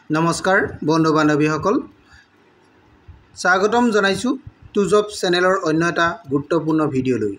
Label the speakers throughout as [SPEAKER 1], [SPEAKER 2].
[SPEAKER 1] নমস্কাৰ বন্ধু বান্ধৱীসকল স্বাগতম জনাইছো টুজব চেনেলৰ অন্য এটা গুৰুত্বপূৰ্ণ ভিডিঅ'লৈ।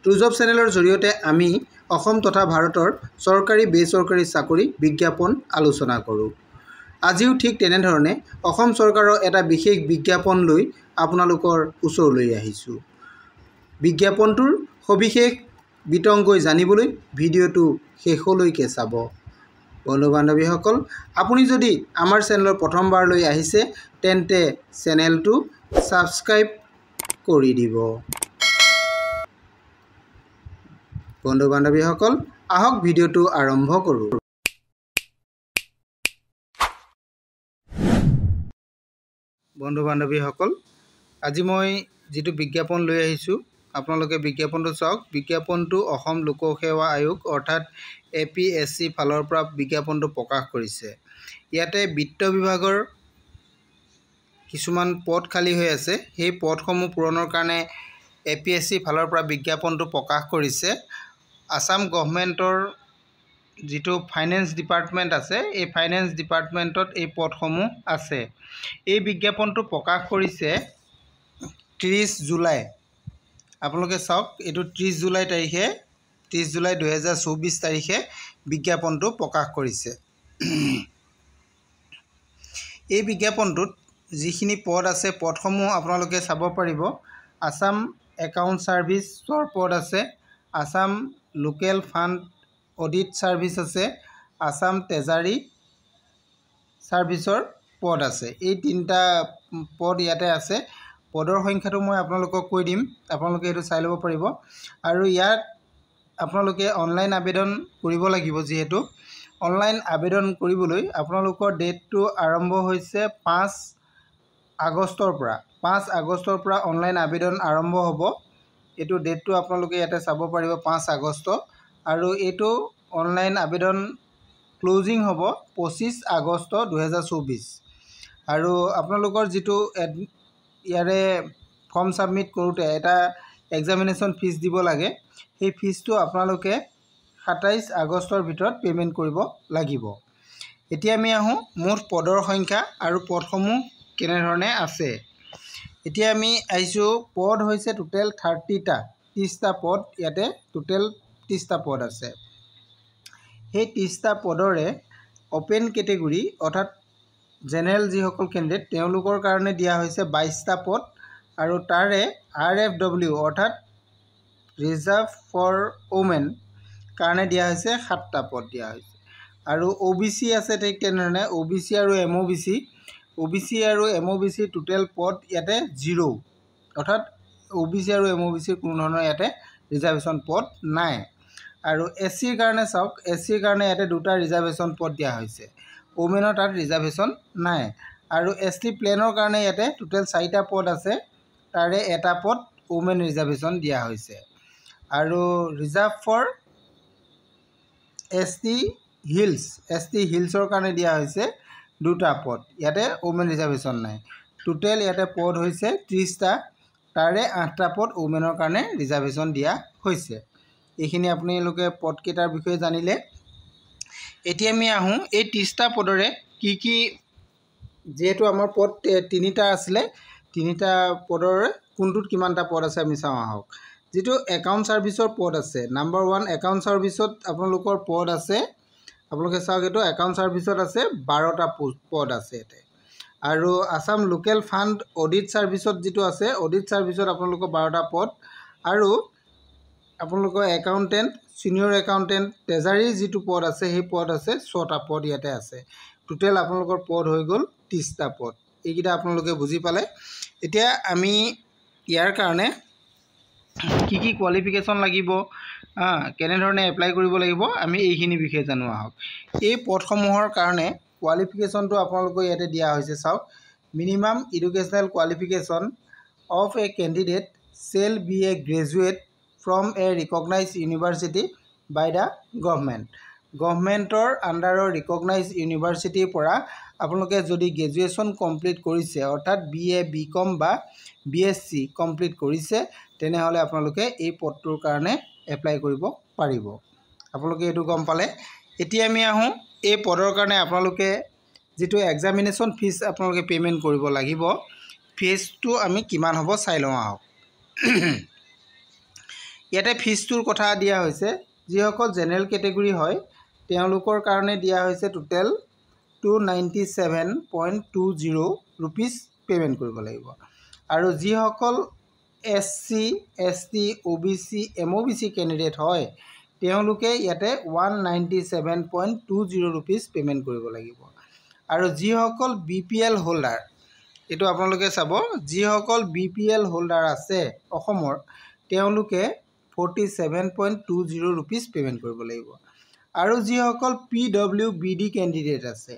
[SPEAKER 1] টুজব চেনেলৰ জৰিয়তে আমি অসম তথা ভাৰতৰ চৰকাৰী বেচৰকাৰী চাকৰি বিজ্ঞাপন আলোচনা কৰোঁ। আজিও ঠিক তেনেধৰণে অসম চৰকাৰৰ এটা বিশেষ বিজ্ঞাপন লৈ আপোনালোকৰ ওচৰলৈ আহিছোঁ। বিজ্ঞাপনটোৰ সবিশেষ বিতংকৈ জানিবলৈ ভিডিঅ'টো শেষলৈকে চাব। বন্ধু বান্ধৱীসকল, আপুনি যদি আমাৰ চেনেলৰ প্ৰথমবাৰলৈ আহিছে তেন্তে চেনেলটো ছাবস্ক্ৰাইব কৰি দিব। বন্ধু বান্ধৱীসকল, আহক ভিডিঅ'টো আৰম্ভ কৰোঁ। বন্ধু বান্ধৱীসকল, আজি মই যিটো বিজ্ঞাপন লৈ আহিছোঁ আপোনালোকে বিজ্ঞাপনটো চাওক। বিজ্ঞাপনটো অসম লোকসেৱা আয়োগ অৰ্থাৎ APSC ফালৰ পৰা বিজ্ঞাপনটো প্ৰকাশ কৰিছে। ইয়াতে বিত্ত বিভাগৰ কিছুমান পদ খালী হৈ আছে, সেই পদসমূহ পূৰণৰ কাৰণে APSC ফালৰ পৰা বিজ্ঞাপনটো প্ৰকাশ কৰিছে। আসাম গভৰ্ণমেণ্টৰ যিটো ফাইনেন্স ডিপাৰ্টমেণ্ট আছে, এই ফাইনেন্স ডিপাৰ্টমেণ্টত এই পদসমূহ আছে। এই বিজ্ঞাপনটো প্ৰকাশ কৰিছে 30 জুলাই। আপোনালোকে চাওক, এইটো 30 জুলাই তাৰিখে 30 জুলাই 2024 তাৰিখে বিজ্ঞাপনটো প্ৰকাশ কৰিছে। এই বিজ্ঞাপনটোত যিখিনি পদ আছে পদসমূহ আপোনালোকে চাব পাৰিব। আসাম একাউণ্ট ছাৰ্ভিচৰ পদ আছে, Assam local fund audit service আছে, আসাম ট্ৰেজাৰী ছাৰ্ভিচৰ পদ আছে। এই তিনিটা পদ ইয়াতে আছে। পদৰ সংখ্যাটো মই আপোনালোকক কৈ দিম, আপোনালোকে এইটো চাই ল'ব পাৰিব। আৰু ইয়াত আপোনালোকে অনলাইন আবেদন কৰিব লাগিব। যিহেতু অনলাইন আবেদন কৰিবলৈ আপোনালোকৰ ডেটটো আৰম্ভ হৈছে 5 আগষ্টৰ পৰা। 5 আগষ্টৰ পৰা অনলাইন আবেদন আৰম্ভ হ'ব। এইটো ডেটটো আপোনালোকে ইয়াতে চাব পাৰিব, 5 আগষ্ট। আৰু এইটো অনলাইন আবেদন ক্লজিং হ'ব 25 আগষ্ট 2024। আৰু আপোনালোকৰ যিটো ইয়াৰে ফৰ্ম ছাবমিট কৰোঁতে এটা এক্সামিনেশ্যন ফিজ দিব লাগে, সেই ফিজটো আপোনালোকে 27 আগষ্টৰ ভিতৰত পে'মেণ্ট কৰিব লাগিব। এতিয়া আমি আহোঁ মুঠ পদৰ সংখ্যা আৰু পদসমূহ কেনেধৰণে আছে। এতিয়া আমি আহিছোঁ, পদ হৈছে টোটেল 30টা পদ। ইয়াতে টোটেল 30টা পদ আছে। সেই 30টা পদৰে অ'পেন কেটেগৰী অৰ্থাৎ জেনেৰেল যিসকল কেণ্ডিডেট তেওঁলোকৰ কাৰণে দিয়া হৈছে 22টা পদ। আৰু তাৰে RFW অৰ্থাৎ ৰিজাৰ্ভ ফৰ ওমেন কাৰণে দিয়া হৈছে 7টা পদ দিয়া হৈছে। আৰু OBC আছে ঠিক তেনেধৰণে OBC আৰু MOBC আৰু MOBC টোটেল পদ ইয়াতে 0, অৰ্থাৎ OBC আৰু MOBCৰ কোনো ধৰণৰ ইয়াতে ৰিজাৰ্ভেশ্যন পদ নাই। আৰু SCৰ কাৰণে চাওক, SCৰ কাৰণে ইয়াতে 2টা ৰিজাৰ্ভেশ্যন পদ দিয়া হৈছে। ওমেনৰ তাত ৰিজাৰ্ভেশ্যন নাই। আৰু ST প্লেনৰ কাৰণে ইয়াতে টোটেল 4টা পদ আছে, তাৰে এটা পদ ওমেন ৰিজাৰ্ভেশ্যন দিয়া হৈছে। আৰু ৰিজাৰ্ভ ফৰ ST হিলছৰ কাৰণে দিয়া হৈছে 2টা পদ, ইয়াতে ওমেন ৰিজাৰ্ভেশ্যন নাই। টোটেল ইয়াতে পদ হৈছে 30টা, তাৰে 8টা পদ ওমেনৰ কাৰণে ৰিজাৰ্ভেশ্যন দিয়া হৈছে। এইখিনি আপোনালোকে পদকেইটাৰ বিষয়ে জানিলে। এতিয়া আমি আহোঁ এই 30টা পদৰে কি যিহেতু আমাৰ পদ 3টা আছিলে, 3টা পদৰ কোনটোত কিমানটা পদ আছে আমি চাওঁ আহক। যিটো একাউণ্ট ছাৰ্ভিচৰ পদ আছে, নম্বৰ 1 একাউণ্ট ছাৰ্ভিচত আপোনালোকৰ পদ আছে, আপোনালোকে চাওক, এইটো একাউণ্ট ছাৰ্ভিচত আছে 12টা পদ আছে ইয়াতে। আৰু আসাম লোকেল ফাণ্ড অডিট ছাৰ্ভিচত যিটো আছে, অডিট ছাৰ্ভিচত আপোনালোকৰ 12টা পদ। আৰু আপোনালোকৰ একাউণ্টেণ্ট, ছিনিয়ৰ একাউণ্টেণ্ট, ট্ৰেজাৰী যিটো পদ আছে সেই পদ আছে 6টা পদ ইয়াতে আছে। টোটেল আপোনালোকৰ পদ হৈ গ'ল 30টা পদ। এইকেইটা আপোনালোকে বুজি পালে। এতিয়া আমি ইয়াৰ কাৰণে কি কোৱালিফিকেশ্যন লাগিব, কেনেধৰণে এপ্লাই কৰিব লাগিব, আমি এইখিনি বিষয়ে জানো আহক। এই পদসমূহৰ কাৰণে কোৱালিফিকেশ্যনটো আপোনালোকৰ ইয়াতে দিয়া হৈছে চাওক। Minimum educational qualification of a candidate shall be a graduate from a recognise university by the গভৰ্ণমেণ্টৰ আণ্ডাৰৰ ৰিকগনাইজ ইউনিভাৰ্চিটিৰ পৰা আপোনালোকে যদি গ্ৰেজুৱেশ্যন কমপ্লিট কৰিছে, অৰ্থাৎ BA BCom বা BSc কমপ্লিট কৰিছে, তেনেহ'লে আপোনালোকে এই পদটোৰ কাৰণে এপ্লাই কৰিব পাৰিব। আপোনালোকে এইটো গম পালে। এতিয়া আমি আহোঁ এই পদৰ কাৰণে আপোনালোকে যেটো এক্সামিনেশ্যন ফিজ আপোনালোকে পেমেন্ট কৰিব লাগিব ফিজটো আমি কিমান হ'ব চাই লওঁ আহক ইয়াতে ফিজটোৰ কথা দিয়া হৈছে যিসকল জেনেৰেল কেটেগৰী হয় তেওঁলোকৰ কাৰণে দিয়া হৈছে টোটেল 297.20 रुपीस पेमेंट কৰিব লাগিব আৰু যিসকল SC ST OBC MOBC candidate হয় তেওঁলোকে ইয়াতে 197.20 रुपीस पेमेंट কৰিব লাগিব আৰু যিসকল BPL হোল্ডাৰ এটো আপোনালোকে চাব যিসকল BPL হোল্ডাৰ আছে অসমৰ তেওঁলোকে 47.20 रुपीस पेमेंट কৰিব লাগিব আৰু যিসকল PWBD ক্যান্ডিডেট আছে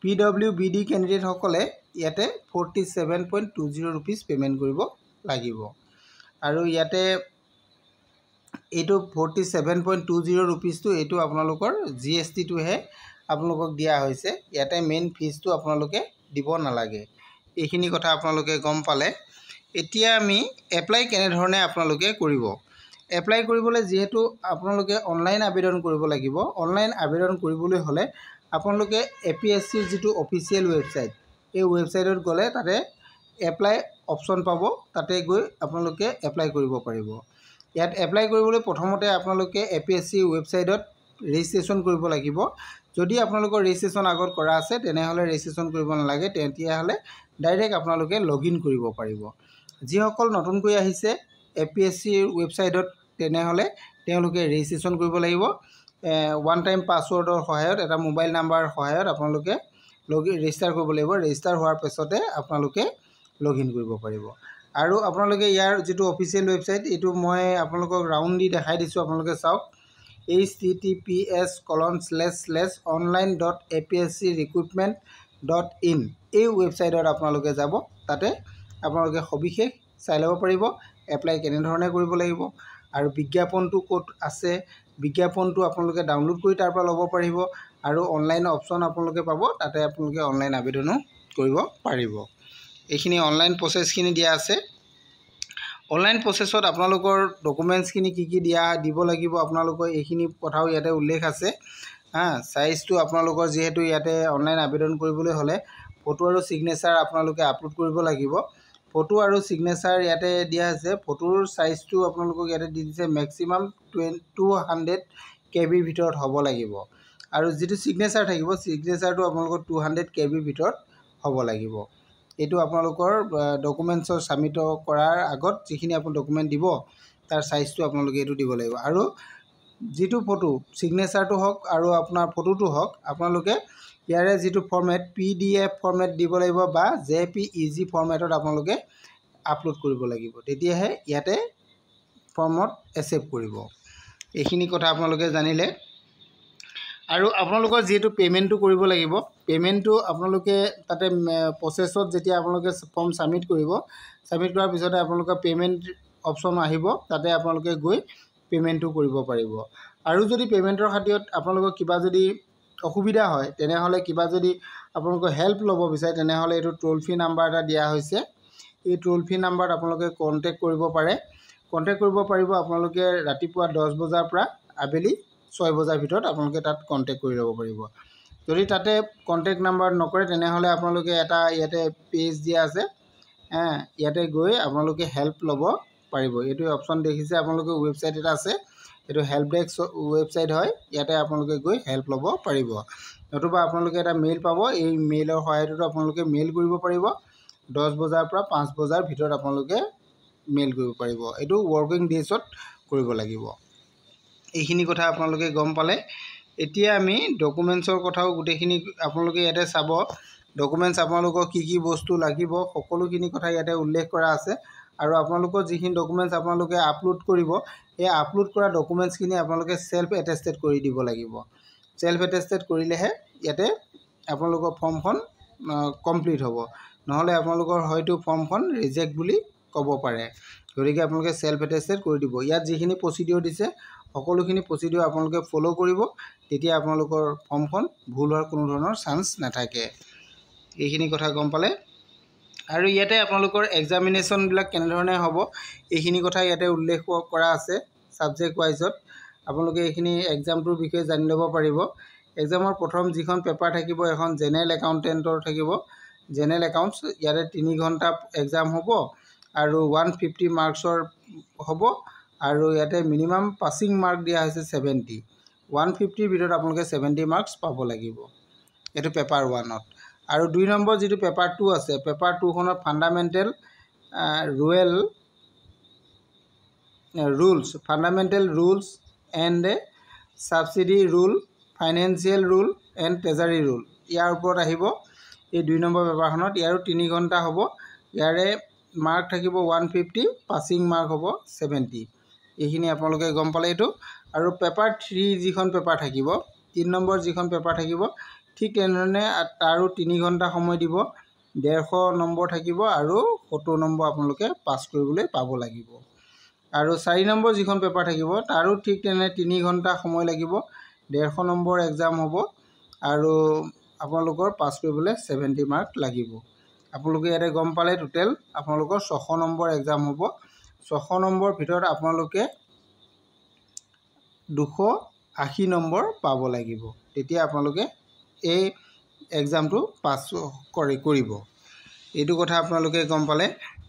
[SPEAKER 1] PWBD ক্যান্ডিডেট সকলে ইয়াতে 47.20 रुपीस पेमेंट কৰিব লাগিব আৰু ইয়াতে এটো 47.20 रुपीस তো এটো আপোনালোকৰ GST তো হে আপোনালোকক দিয়া হৈছে ইয়াতে মেইন ফিজ তো আপোনালোকে দিব নালাগে এইখিনি কথা আপোনালোকে গম পালে এতিয়া আমি এপ্লাই কেনে ধৰণে আপোনালোকে কৰিব এপ্লাই কৰিবলৈ যেহেতু আপোনালোকে অনলাইন আবেদন কৰিব লাগিব অনলাইন আবেদন কৰিবলৈ হলে আপোনালোকে APSC যেটো অফিশিয়াল ওয়েবসাইট এই ওয়েবসাইটত গলে তাতে এপ্লাই অপচন পাব তাতে গৈ আপোনালোকে এপ্লাই কৰিব পাৰিব ইয়াত এপ্লাই কৰিবলৈ প্ৰথমতে আপোনালোকে APSC ওয়েবসাইটত ৰেজিষ্ট্ৰেচন কৰিব লাগিব যদি আপোনালোকৰ ৰেজিষ্ট্ৰেচন আগত কৰা আছে তেনেহলে ৰেজিষ্ট্ৰেচন কৰিব নালাগে তেতিয়া হলে ডাইৰেক্ট আপোনালোকে লগইন কৰিব পাৰিব যিসকল নতুনকৈ আহিছে APSC ওয়েবসাইটত তেনেহলে তেওঁলোকে ৰেজিষ্ট্ৰেচন কৰিব লাগিব ওয়ান টাইম পাসওয়াৰ্ডৰ সহায়ত এটা মোবাইল নাম্বাৰ সহায়ত আপোনালোকে ৰেজিষ্টাৰ কৰিব লাগিব ৰেজিষ্টাৰ হোৱাৰ পিছতে আপোনালোকে লগইন কৰিব পাৰিব আৰু আপোনালোকে ইয়াৰ যেটো অফিশিয়াল ওয়েবসাইট এটো মই আপোনালোকক ৰাউন্ড দি দেখাই দিছো আপোনালোকে চাওক https://online.apscrecruitment.in এই ওয়েবসাইটত আপোনালোকে যাব তাতে আপোনালোকে সবিশেষ চাই ল'ব পাৰিব এপ্লাই কেনে ধৰণে কৰিব লাগিব আৰু বিজ্ঞাপনটো ক'ত আছে বিজ্ঞাপনটো আপোনালোকে ডাউনলোড কৰি তাৰ পৰা ল'ব পাৰিব আৰু অনলাইন অপচন আপোনালোকে পাব তাতে আপোনালোকে অনলাইন আবেদনো কৰিব পাৰিব এইখিনি অনলাইন প্ৰসেস খিনি দিয়া আছে অনলাইন প্ৰসেসত আপোনালোকৰ ডকুমেন্টছ খিনি কি দিয়া দিব লাগিব আপোনালোকৰ এইখিনি কথাও ইয়াতে উল্লেখ আছে সাইজটো আপোনালোকৰ যেহেতু ইয়াতে অনলাইন আবেদন কৰিবলৈ হলে ফটো আৰু সিগনেচাৰ আপোনালোকে আপলোড কৰিব লাগিব ফটো আৰু সিগনেচাৰ ইয়াতে দিয়া আছে ফটোৰ সাইজটো আপোনালোকক ইয়াতে দি দিছে ম্যাক্সিমাম 200 KB ভিতৰত হ'ব লাগিব আৰু যেটো সিগনেচাৰ থাকিব সিগনেচাৰটো আপোনালোকৰ 200 KB ভিতৰত হ'ব লাগিব এটো আপোনালোকৰ ডকুমেন্টছৰ সাবমিট কৰাৰ আগত যিখিনি আপোন ডকুমেন্ট দিব তাৰ সাইজটো আপোনালোকে এটো দিব লাগিব আৰু যেটো ফটো সিগনেচাৰটো হক আৰু আপোনাৰ ফটোটো হক আপোনালোকে ইয়াৰে যেটো ফৰম্যাট PDF ফৰম্যাট দিব লাগিব বা JPEG ফৰম্যাটত আপোনালোকে আপলোড কৰিব লাগিব তেতিয়াহে ইয়াতে ফৰ্মত একসেপ্ট কৰিব এইখিনি কথা আপোনালোকে জানিলে আৰু আপোনালোকৰ যেটো পেমেন্টটো কৰিব লাগিব পেমেন্টটো আপোনালোকে তাতে প্ৰসেসত যেতিয়া আপোনালোকে ফৰ্ম সাবমিট কৰিব সাবমিট কৰাৰ পিছতে আপোনালোকৰ পেমেন্ট অপচন আহিব তাতে আপোনালোকে গৈ পেমেন্টটো কৰিব পাৰিব আৰু যদি পেমেন্টৰ খাতিৰত আপোনালোকৰ কিবা যদি অসুবিধা হয় তেনেহলে কিবা যদি আপোনালোকৰ হেল্প ল'ব বিচাৰে তেনেহলে এটো টোল ফ্ৰী নাম্বাৰ এটা দিয়া হৈছে এই টোল ফ্ৰী নাম্বাৰত আপোনালোকে কন্টাক্ট কৰিব পাৰে কন্টাক্ট কৰিব পাৰিব আপোনালোকে ৰাতিপুৱা 10 বজাৰ পৰা আবেলি 6 বজাৰ ভিতৰত আপোনালোকে তাত কন্টাক্ট কৰি ল'ব পাৰিব যদি তাতে কন্টাক্ট নাম্বাৰ নকৰে তেনেহলে আপোনালোকে এটা ইয়াতে পেজ দিয়া আছে ইয়াতে গৈ আপোনালোকে হেল্প ল'ব পাৰিব এটো অপচন দেখিছে আপোনালোকে ওয়েবসাইট এটা আছে এটো হেল্প ডেস্ক ওয়েবসাইট হয় ইয়াতে আপোনালোকে গৈ হেল্প ল'ব পাৰিব নতুবা আপোনালোকে এটা মেইল পাব এই মেইলৰ সহায়ত আপোনালোকে মেইল কৰিব পাৰিব 10 বজাৰ পৰা 5 বজাৰ ভিতৰত আপোনালোকে মেইল কৰিব পাৰিব এটো ওয়াৰ্কিং ডেজত কৰিব লাগিব এইখিনি কথা আপোনালোকে গম পালে এতিয়া আমি ডকুমেন্টছৰ কথাও গুটেখিনি আপোনালোকে ইয়াতে চাব ডকুমেন্টছ আপোনালোকৰ কি বস্তু লাগিব সকলোখিনি কথা ইয়াতে উল্লেখ কৰা আছে আৰু আপোনালোকৰ যিখিনি ডকুমেন্টছ আপোনালোকে আপলোড কৰিব এই আপলোড কৰা ডকুমেন্টছ খিনি আপোনালোকে সেলফ এটেস্টেড কৰি দিব লাগিব সেলফ এটেস্টেড কৰিলেহে ইয়াতে আপোনালোকৰ ফৰ্মখন কমপ্লিট হ'ব নহলে আপোনালোকৰ হয়তো ফৰ্মখন ৰিজেক্ট বুলি ক'ব পাৰে গতিকে আপোনালোকে সেলফ এটেস্টেড কৰি দিব ইয়াত যিখিনি প্ৰসিডিউৰ দিছে সকলোখিনি প্ৰসিডিউৰ আপোনালোকে ফলো কৰিব তেতিয়া আপোনালোকৰ ফৰ্মখন ভুল হোৱাৰ কোনো ধৰণৰ চান্স নাথাকে এইখিনি কথা গম পালে আৰু ইয়াতে আপোনালোকৰ এক্সামিনেশ্যন বিলাক কেনে ধৰণে হ'ব এইখিনি কথা ইয়াতে উল্লেখ কৰা আছে সাবজেক্ট ওয়াইজত আপোনালোকে এইখিনি এক্সামটোৰ বিষয়ে জানি ল'ব পাৰিব এক্সামৰ প্ৰথম যিখন পেপাৰ থাকিব এখন জেনেৰেল একাউণ্টেণ্টৰ থাকিব জেনেৰেল একাউণ্টছ ইয়াতে 3 ঘণ্টা এক্সাম হ'ব আৰু 150 মাৰ্কছৰ হ'ব আৰু ইয়াতে মিনিমাম পাছিং মাৰ্ক দিয়া হৈছে 70 150ৰ ভিতৰত আপোনালোকে 70 মাৰ্কছ পাব লাগিব এইটো পেপাৰ 1ত আৰু 2 নম্বৰ যিটো পেপাৰ 2 আছে পেপাৰ 2খনত fundamental fundamental rules and subsidy rule financial rule and treasury rule ইয়াৰ ওপৰত আহিব এই 2 নম্বৰ পেপাৰখনত ইয়াৰো 3 ঘণ্টা হ'ব ইয়াৰে মাৰ্ক থাকিব 150 পাছিং মাৰ্ক হ'ব 70 এইখিনি আপোনালোকে গম পালে এইটো আৰু পেপাৰ 3 যিখন পেপাৰ থাকিব 3 নম্বৰ যিখন পেপাৰ থাকিব ঠিক তেনেধৰণে তাৰো 3 ঘণ্টা সময় দিব 150 নম্বৰ থাকিব আৰু 70 নম্বৰ আপোনালোকে পাছ কৰিবলৈ পাব লাগিব আৰু 4 নম্বৰ যিখন পেপাৰ থাকিব তাৰো ঠিক তেনে 3 ঘণ্টা সময় লাগিব 150 নম্বৰ এক্সাম হ'ব আৰু আপোনালোকৰ পাছ কৰিবলৈ 70 মাৰ্ক লাগিব আপোনালোকে ইয়াতে গম পালে টোটেল আপোনালোকৰ 600 নম্বৰ এক্সাম হ'ব 600 নম্বৰ ভিতৰত আপোনালোকে 280 নম্বৰ পাব লাগিব তেতিয়া আপোনালোকে এই এক্সামটো পাছ কৰিব এইটো কথা আপোনালোকে গম পালে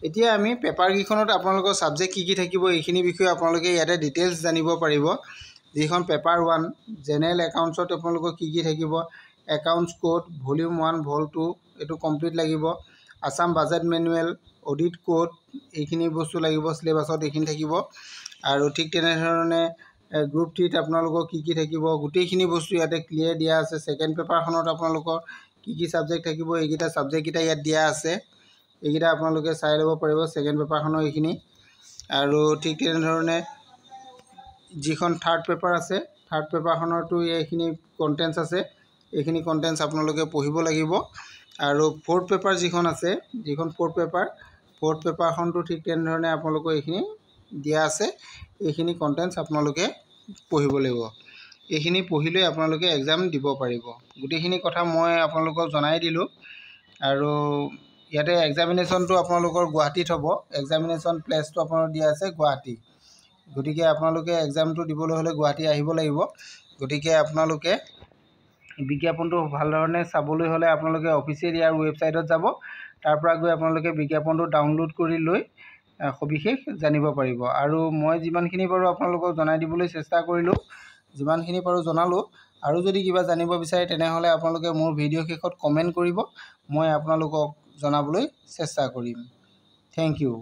[SPEAKER 1] এতিয়া আমি পেপাৰ কিখনত আপোনালোকৰ সাবজেক্ট কি থাকিব এইখিনি বিষয়ে আপোনালোকে ইয়াতে ডিটেইলছ জানিব পাৰিব যিখন পেপাৰ 1 জেনেৰেল একাউণ্টছত আপোনালোকৰ কি থাকিব একাউণ্টছ কোড ভলিউম 1 ভল 2 এটো কমপ্লিট লাগিব Assam budget manual audit code এইখিনি বস্তু লাগিব সিলেবাসত এইখিনি থাকিব আৰু ঠিক তেনেধৰণে গ্ৰুপ 3 ত আপোনালোকৰ কি থাকিব গোটেইখিনি বস্তু ইয়াতে ক্লিয়াৰ দিয়া আছে সেকেন্ড পেপাৰখনত আপোনালোকৰ কি সাবজেক্ট থাকিব এইকিটা সাবজেক্ট কিটা ইয়াত দিয়া আছে এইকিটা আপোনালোকে চাই ল'ব পাৰিব সেকেন্ড পেপাৰখনৰ এইখিনি আৰু ঠিক তেনেধৰণে যিখন থাৰ্ড পেপাৰ আছে থাৰ্ড পেপাৰখনৰটো এইখিনি কন্টেন্টছ আছে এইখিনি কন্টেন্টছ আপোনালোকে পঢ়িব লাগিব আৰু ফোৰ্থ পেপাৰ যিখন আছে যিখন ফোৰ্থ পেপাৰখনটো ঠিক তেনেধৰণে আপোনালোকৰ এইখিনি দিয়া আছে এইখিনি কন্টেন্টছ আপোনালোকে পঢ়িব লাগিব এইখিনি পঢ়িলে আপোনালোকে এক্সাম দিব পাৰিব গোটেইখিনি কথা মই আপোনালোকক জনাই দিলো আৰু ইয়াতে এক্সামিনেশনটো আপোনালোকৰ গুৱাহাটীত হ'ব এক্সামিনেশন প্লেছটো আপোনালোকৰ দিয়া আছে গুৱাহাটী গতিকে আপোনালোকে এক্সামটো দিবলৈ হলে গুৱাহাটী আহিব লাগিব গতিকে আপোনালোকে বিজ্ঞাপনটো ভাল ধৰণে চাবলৈ হলে আপোনালোকে অফিচিয়েল ইয়াৰ ৱেবসাইটত যাব তাৰ পৰা গৈ আপোনালোকে বিজ্ঞাপনটো ডাউনলোড কৰি লৈ সবিশেষ জানিব পাৰিব আৰু মই যিমানখিনি পাৰো আপোনালোকক জনাই দিবলৈ চেষ্টা কৰিলো যিমানখিনি পাৰো জনালো আৰু যদি কিবা জানিব বিচাৰে তেনেহলে আপোনালোকে মোৰ ভিডিও শেষত কমেন্ট কৰিব মই আপোনালোকক জনাবলৈ চেষ্টা কৰিম থ্যাংক ইউ